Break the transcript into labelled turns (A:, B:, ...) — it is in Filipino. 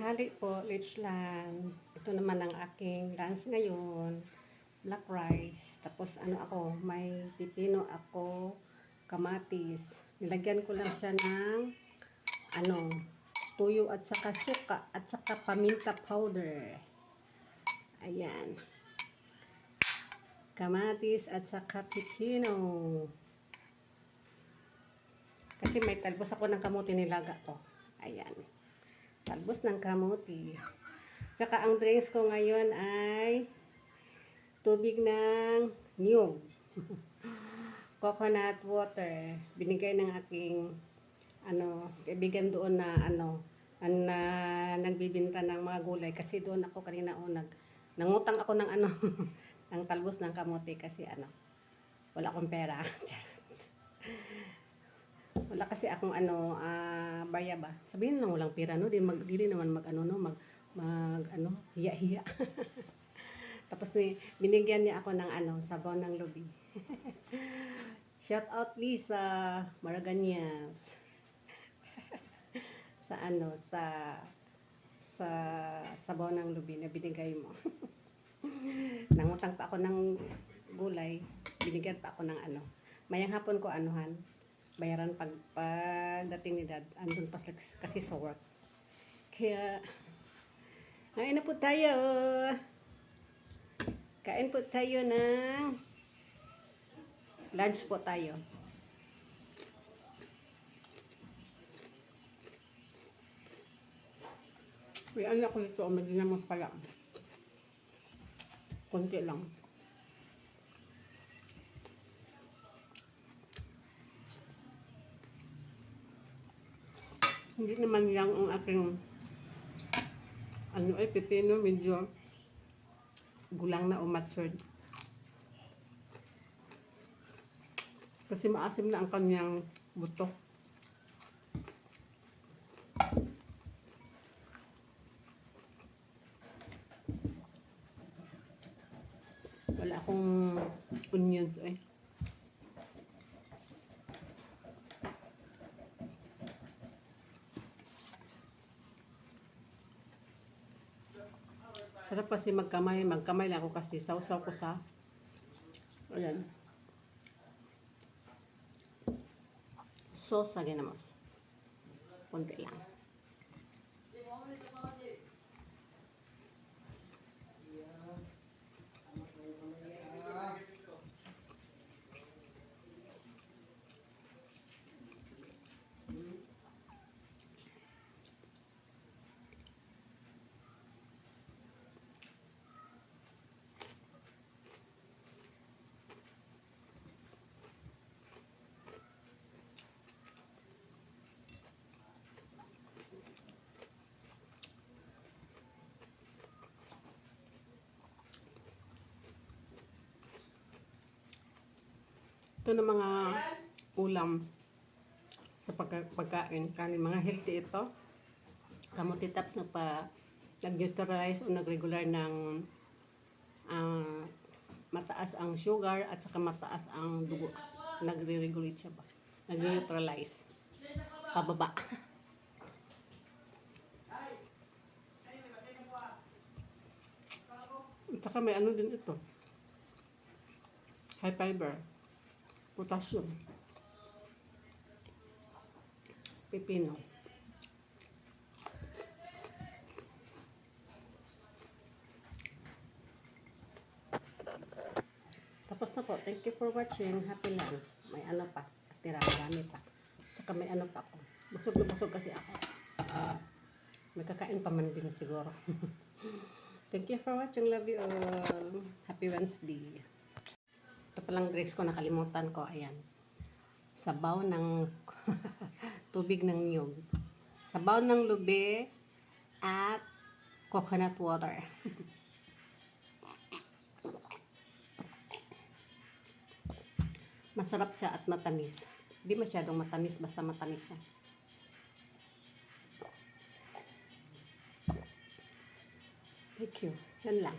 A: Tanghali po, Lichland. Ito naman ang aking lunch ngayon. Black rice. Tapos may pipino ako, kamatis. Nilagyan ko lang siya ng tuyo at saka suka at saka paminta powder. Ayan. Kamatis at saka pipino. Kasi may talbos ako ng kamuti nilaga ko. Ayan. Talbos ng kamuti. Tsaka ang drinks ko ngayon ay tubig ng niyog. Coconut water. Binigay ng aking kaibigan doon na nagbibinta ng mga gulay kasi doon ako kanina nangutang ako ng ng talbos ng kamuti kasi wala akong pera. Wala kasi akong barya ba. Sabihin lang walang pera dili naman hiya-hiya. Tapos binigyan niya ako ng sabaw ng lubi. Shout out Lisa Maraganias. sa sabaw ng lubi na binigay mo. Nangutang pa ako ng gulay, binigyan pa ako ng mayang hapon ko bayaran pagdating ni Dad. Andun pa kasi sa work. Kaya, kain na po tayo. Kain po tayo ng lunch po tayo. May ko dito, madinamos pala. Konti lang. Hindi naman lang ang aking pipino, medyo gulang na o matured. Kasi maasim na ang kanyang buto. Wala akong onions Sarap kasi magkamay lang ako kasi sausaw ko sa ayan. Sauce again naman. Konti lang. Ito na mga ulam sa pagkain, kanin, mga healthy ito. Kamuti taps nag-neutralize o nag-regular ng mataas ang sugar at saka mataas ang dugo. Nagre-regulate siya ba? Nag-neutralize. Pababa. At saka may din ito. High fiber. Potassium. Pipino. Tapos na po. Thank you for watching. Happy lunch. May pa. Tira, marami pa. Saka may pa ako. Busog na busog kasi ako. May kakain pa man din siguro. Thank you for watching. Love you all. Happy Wednesday. Ito palang drinks ko, nakalimutan ko. Ayan. Sabaw ng tubig ng niyog. Sabaw ng lubi at coconut water. Masarap siya at matamis. Hindi masyadong matamis, basta matamis siya. Thank you. Yan lang.